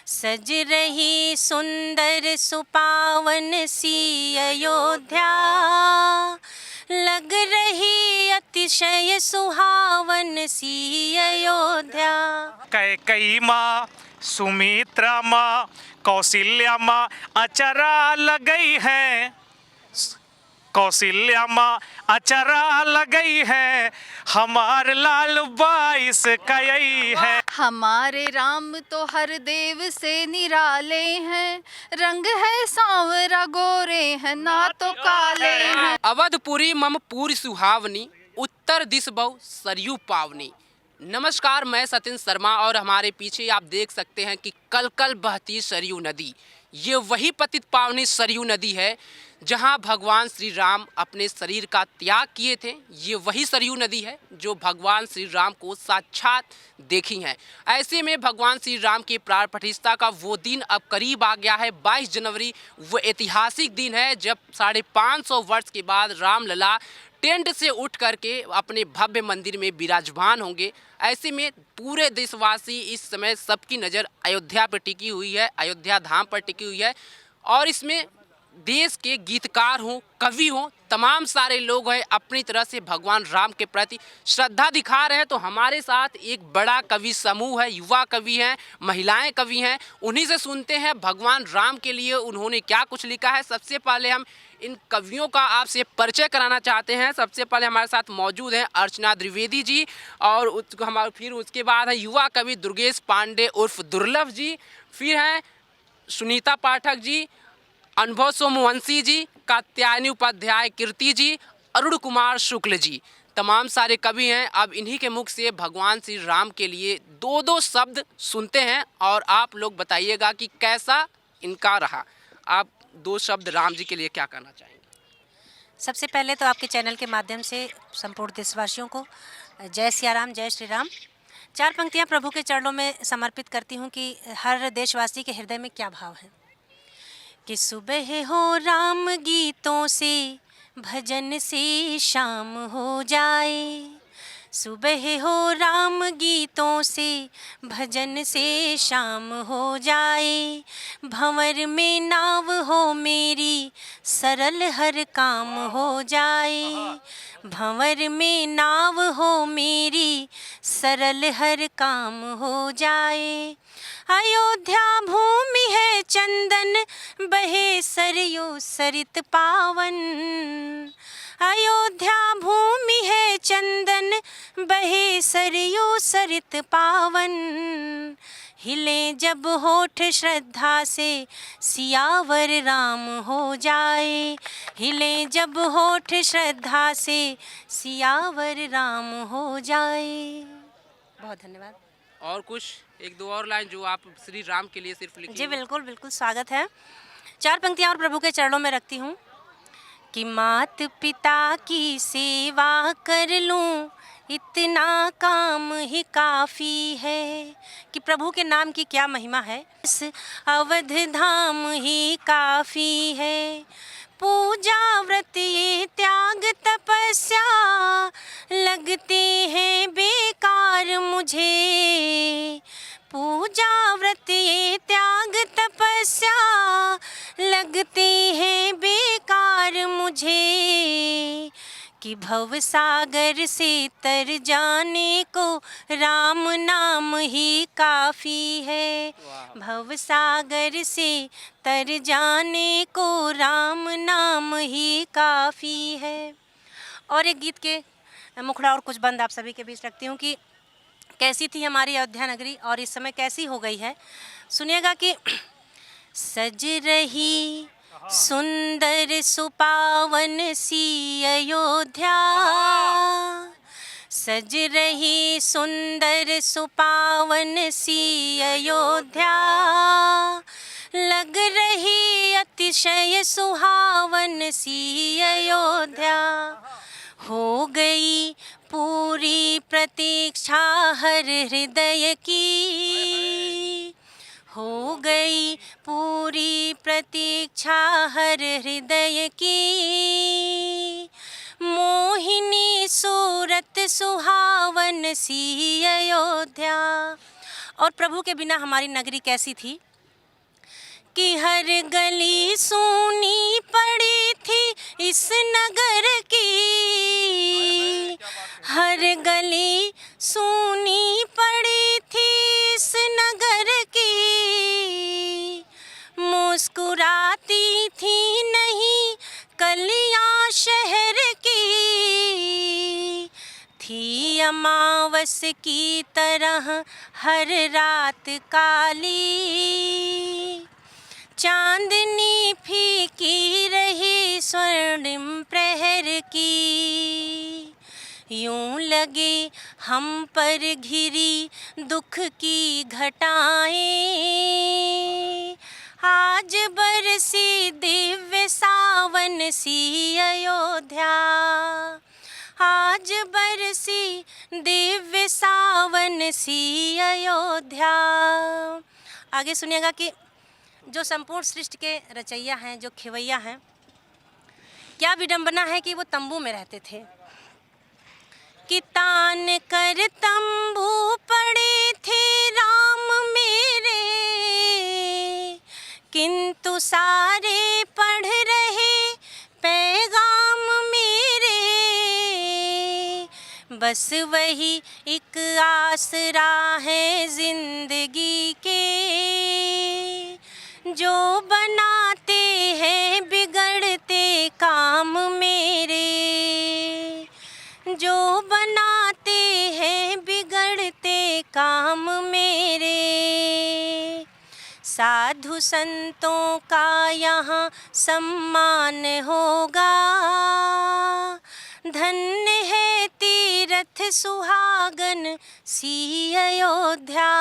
सज रही सुंदर सुपावन सी अयोध्या, लग रही अतिशय सुहावन सी अयोध्या। कैकेयी माँ, सुमित्रा माँ, कौशल्या माँ अचरा लगई है, कौशल्या माँ अचरा लगई है, हमार लाल 22 कई है। हमारे राम तो हर देव से निराले हैं, रंग है सांवरा गोरे हैं ना तो काले हैं। अवधपुरी मम पूरी सुहावनी, उत्तर दिस बहु सरयू पावनी। नमस्कार, मैं सचिन शर्मा और हमारे पीछे आप देख सकते हैं कि कल कल बहती सरयू नदी। ये वही पतित पावनी सरयू नदी है जहां भगवान श्री राम अपने शरीर का त्याग किए थे। ये वही सरयू नदी है जो भगवान श्री राम को साक्षात देखी है। ऐसे में भगवान श्री राम की प्राण प्रतिष्ठा का वो दिन अब करीब आ गया है। 22 जनवरी वो ऐतिहासिक दिन है जब 550 वर्ष के बाद रामलला टेंट से उठ करके अपने भव्य मंदिर में विराजमान होंगे। ऐसे में पूरे देशवासी इस समय सबकी नज़र अयोध्या पर टिकी हुई है, अयोध्या धाम पर टिकी हुई है। और इसमें देश के गीतकार हों, कवि हों, तमाम सारे लोग हैं अपनी तरह से भगवान राम के प्रति श्रद्धा दिखा रहे हैं। तो हमारे साथ एक बड़ा कवि समूह है, युवा कवि हैं, महिलाएं कवि हैं। उन्हीं से सुनते हैं भगवान राम के लिए उन्होंने क्या कुछ लिखा है। सबसे पहले हम इन कवियों का आपसे परिचय कराना चाहते हैं। सबसे पहले हमारे साथ मौजूद हैं अर्चना द्विवेदी जी, और हमारे फिर उसके बाद है युवा कवि दुर्गेश पांडे उर्फ दुर्लभ जी, फिर हैं सुनीता पाठक जी, अनुभव सोमवंशी जी, कात्यायनी उपाध्याय कीर्ति जी, अरुण कुमार शुक्ल जी, तमाम सारे कवि हैं। अब इन्हीं के मुख से भगवान श्री राम के लिए दो दो शब्द सुनते हैं और आप लोग बताइएगा कि कैसा इनका रहा। आप दो शब्द राम जी के लिए क्या कहना चाहेंगे? सबसे पहले तो आपके चैनल के माध्यम से संपूर्ण देशवासियों को जय सिया राम, जय श्री राम। 4 पंक्तियाँ प्रभु के चरणों में समर्पित करती हूँ कि हर देशवासी के हृदय में क्या भाव है। कि सुबह हो राम गीतों से, भजन से शाम हो जाए। सुबह हो राम गीतों से, भजन से शाम हो जाए। भंवर में नाव हो मेरी, सरल हर काम हो जाए। भंवर में नाव हो मेरी, सरल हर काम हो जाए। अयोध्या भूमि है चंदन, बहे सरयू सरित पावन। अयोध्या भूमि है चंदन, बहे सरयू सरित पावन। हिले जब होठ श्रद्धा से, सियावर राम हो जाए। हिले जब होठ श्रद्धा से, सियावर राम हो जाए। बहुत धन्यवाद। और कुछ एक दो और लाइन जो आप श्री राम के लिए सिर्फ लिखी? जी बिल्कुल बिल्कुल, स्वागत है। 4 पंक्तियाँ और प्रभु के चरणों में रखती हूँ कि मात पिता की सेवा कर लूँ, इतना काम ही काफ़ी है। कि प्रभु के नाम की क्या महिमा है, इस अवध धाम ही काफ़ी है। पूजा व्रत ये त्याग तपस्या, लगते हैं बेकार मुझे। पूजा व्रत ये त्याग तपस्या, लगते हैं बेकार मुझे। कि भव सागर से तर जाने को, राम नाम ही काफ़ी है। भव सागर से तर जाने को, राम नाम ही काफ़ी है। और एक गीत के मुखड़ा और कुछ बंद आप सभी के बीच रखती हूँ कि कैसी थी हमारी अयोध्या नगरी और इस समय कैसी हो गई है। सुनिएगा कि सज रही सुंदर सुपावन सी अयोध्या, सज रही सुंदर सुपावन सी अयोध्या। लग रही अतिशय सुहावन सी अयोध्या। हो गई पूरी प्रतीक्षा हर हृदय की। हो गई पूरी प्रतीक्षा हर हृदय की। मोहिनी सूरत सुहावन सी अयोध्या। और प्रभु के बिना हमारी नगरी कैसी थी, कि हर गली सूनी पड़ी थी इस नगर की, हर गली सूनी पड़ी थी इस नगर की, मुस्कुराती थी नहीं कलियां शहर की, थी अमावस की तरह हर रात काली, चांदनी फीकी रही स्वर्णिम प्रहर की, यूं लगे हम पर घिरी दुख की घटाएं, आज बरसी दिव्य सावन सी अयोध्या, आज बरसी दिव्य सावन सी अयोध्या। आगे सुनिएगा कि जो संपूर्ण सृष्टि के रचैया हैं, जो खेवैया हैं, क्या विडंबना है कि वो तंबू में रहते थे, कि तान कर तंबू पड़े थे राम मेरे, किंतु सारे पढ़ रहे पैगाम मेरे, बस वही एक आसरा है जिंदगी के, जो बनाते हैं बिगड़ते काम मेरे, जो बनाते हैं बिगड़ते काम मेरे, साधु संतों का यहाँ सम्मान होगा, धन्य है तीरथ सुहागन सी अयोध्या,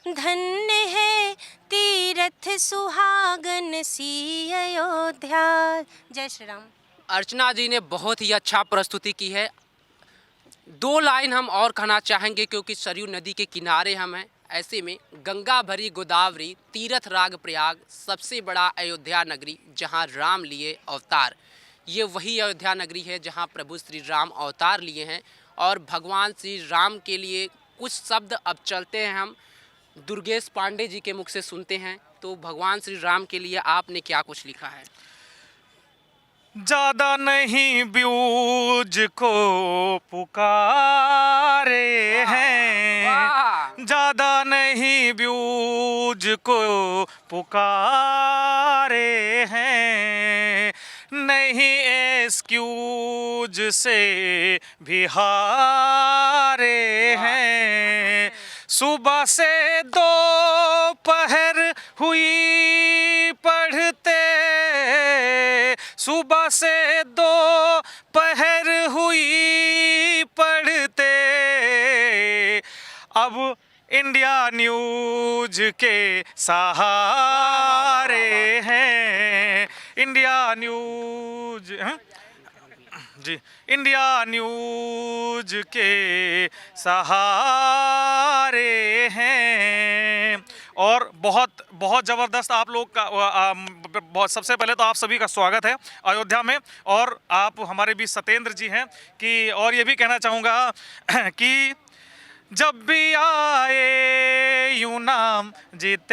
धन्य है तीरथ सुहागन सी अयोध्या। जय श्री राम। अर्चना जी ने बहुत ही अच्छा प्रस्तुति की है। 2 लाइन हम और कहना चाहेंगे क्योंकि सरयू नदी के किनारे हम हैं। ऐसे में गंगा भरी गोदावरी तीर्थ राग प्रयाग, सबसे बड़ा अयोध्या नगरी जहां राम लिए अवतार। ये वही अयोध्या नगरी है जहां प्रभु श्री राम अवतार लिए हैं। और भगवान श्री राम के लिए कुछ शब्द अब चलते हैं, हम दुर्गेश पांडे जी के मुख से सुनते हैं। तो भगवान श्री राम के लिए आपने क्या कुछ लिखा है? ज्यादा नहीं ब्यूज को पुकारे हैं, ज्यादा नहीं ब्यूज को पुकारे हैं, नहीं एक्सक्यूज से भी हारे हैं, सुबह से दोपहर हुई पढ़ते, सुबह से दोपहर हुई पढ़ते, अब इंडिया न्यूज के सहारे हैं, इंडिया न्यूज जी, इंडिया न्यूज के सहारे हैं। और बहुत बहुत ज़बरदस्त आप लोग का सबसे पहले तो आप सभी का स्वागत है अयोध्या में। और आप हमारे बीच सत्येंद्र जी हैं कि, और ये भी कहना चाहूँगा कि जब भी आए यूं नाम जितेंद्र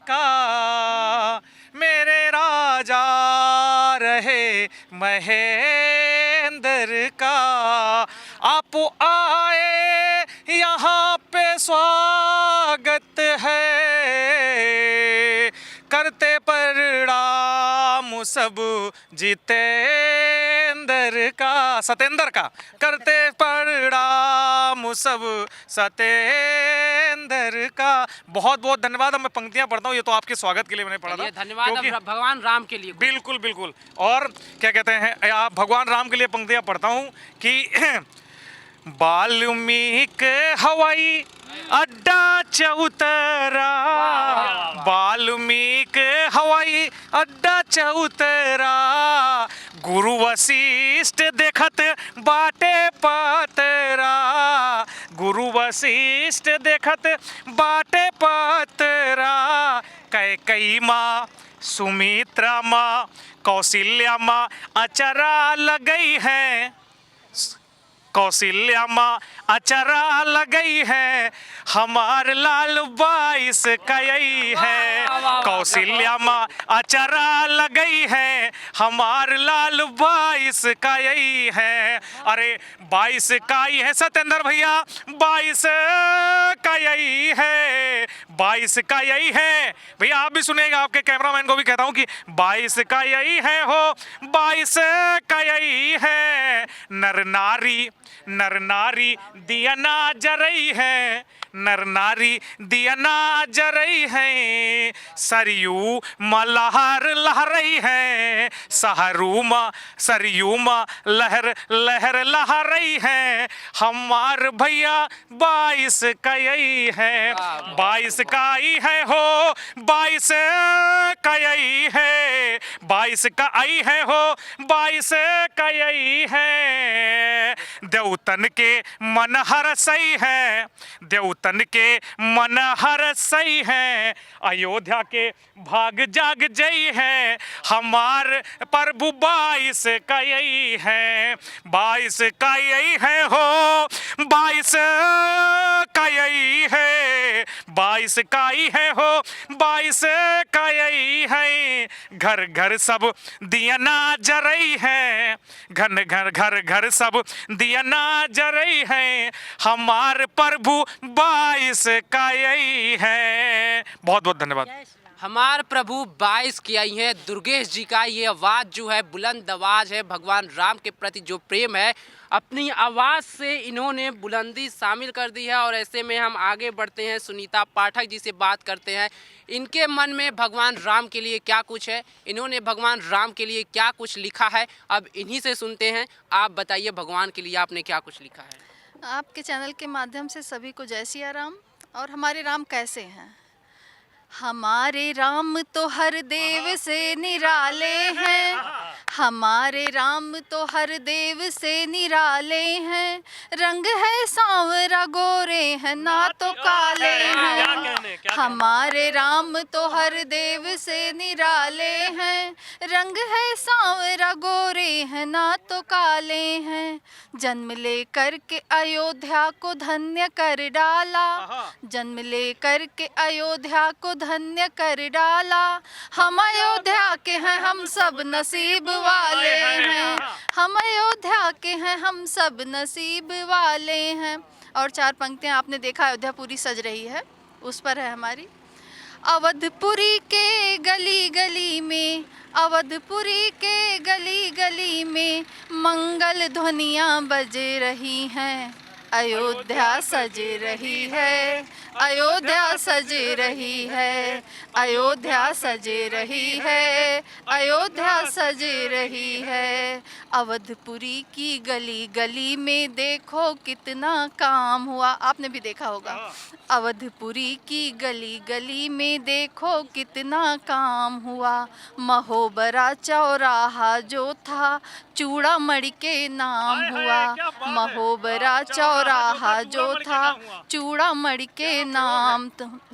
का, मेरे राजा रहे महेंद्र का, आप आए यहाँ पे स्वागत है, करते प्रणाम सब जितेंद्र का, सत्येंद्र का, करते प्रणाम सब सत्येंद्र का। बहुत बहुत धन्यवाद। अब मैं पंक्तियां पढ़ता हूँ, ये तो आपके स्वागत के लिए मैंने पढ़ा था। धन्यवाद भगवान राम के लिए। बिल्कुल बिल्कुल। और क्या कहते हैं, आप भगवान राम के लिए पंक्तियां पढ़ता हूँ कि वाल्मीकि हवाई अड्डा चौतरा, वाल्मीकि हवाई अड्डा चौतरा, गुरु वशिष्ठ देखत बाटे पतरा, गुरु वशिष्ठ देखत बाटे पतरा, कैकेयी माँ, सुमित्रा माँ, कौशल्या माँ अचरा लगई है, कौशल्या माँ अचरा लगई है, हमार लाल बाईस कई है। कौशल्या माँ अचरा लगई है, हमार लाल बाईस कई है। अरे 22 काई है सत्येंद्र भैया, 22 का यही है, 22 का यही है भैया। आप भी सुनिएगा, आपके कैमरामैन को भी कहता हूं कि 22 का यही है हो, 22 का यही है। नर नारी दिया ना जरई है, नर नारी दिया ना जरई है। सरयू मलहर लहरई है, सरयू मा लहर लहर लहरई है। हमार भैया 22 का यही है, 22 का ही है हो, 22 का यही है, 22 का आई है हो, 22 का यही है। देवतन के मन हर सही है, देवतन के मन हर सही है। अयोध्या के भाग जाग जई है, हमार प्रभु 22 का यही है, 22 का यही है हो, 22 का यही है, 22 का ही है हो, 22 का यही है। घर घर सब दिया ना जरई है, घर घर सब दिया ना जरई है। हमार प्रभु 22 का यही है। बहुत बहुत धन्यवाद। हमार प्रभु 22 की आई हैं। दुर्गेश जी का ये आवाज़ जो है बुलंद आवाज़ है, भगवान राम के प्रति जो प्रेम है अपनी आवाज़ से इन्होंने बुलंदी शामिल कर दी है। और ऐसे में हम आगे बढ़ते हैं, सुनीता पाठक जी से बात करते हैं। इनके मन में भगवान राम के लिए क्या कुछ है, इन्होंने भगवान राम के लिए क्या कुछ लिखा है, अब इन्हीं से सुनते हैं। आप बताइए भगवान के लिए आपने क्या कुछ लिखा है। आपके चैनल के माध्यम से सभी को जय सिया राम। और हमारे राम कैसे हैं? हमारे राम तो हर देव से निराले हैं, हमारे राम तो हर देव से निराले हैं। रंग है सांवरा गोरे हैं ना तो काले हैं। हमारे राम तो हर देव से निराले हैं, रंग है सांवरा गोरे हैं ना तो काले हैं। जन्म लेकर के अयोध्या को धन्य कर डाला, जन्म लेकर के अयोध्या को धन्य कर डाला। हम अयोध्या के हैं, हम सब नसीब वाले हैं, हम अयोध्या के हैं, हम सब नसीब वाले हैं। और 4 पंक्तियां आपने देखा अयोध्या पूरी सज रही है, उस पर है हमारी। अवधपुरी के गली गली में, अवधपुरी के गली गली में मंगल ध्वनियाँ बज रही हैं। अयोध्या सज रही है, अयोध्या सज रही है, अयोध्या सज रही है, अयोध्या सज रही है। अवधपुरी की गली गली में देखो कितना काम हुआ, आपने भी देखा होगा। अवधपुरी की गली गली में देखो कितना काम हुआ। महोबरा चौराहा जो था चूड़ामणि के नाम हुआ। महोबरा चौराहा जो था चूड़ामणि के नाम,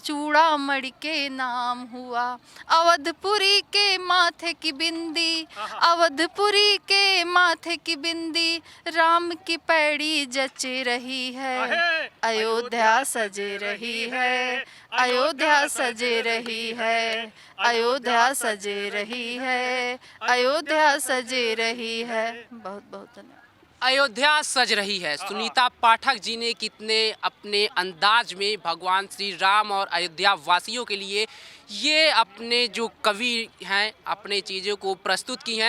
चूड़ामणि के नाम हुआ। अवधपुरी के माथे की बिंदी, अवधपुरी के माथे की बिंदी राम की पैड़ी जच रही है। अयोध्या सज रही है, अयोध्या सज रही है, अयोध्या सज रही है, अयोध्या सज रही है। बहुत बहुत धन्यवाद। अयोध्या सज रही है। सुनीता पाठक जी ने कितने अपने अंदाज में भगवान श्री राम और अयोध्या वासियों के लिए ये अपने जो कवि हैं अपने चीज़ों को प्रस्तुत की हैं।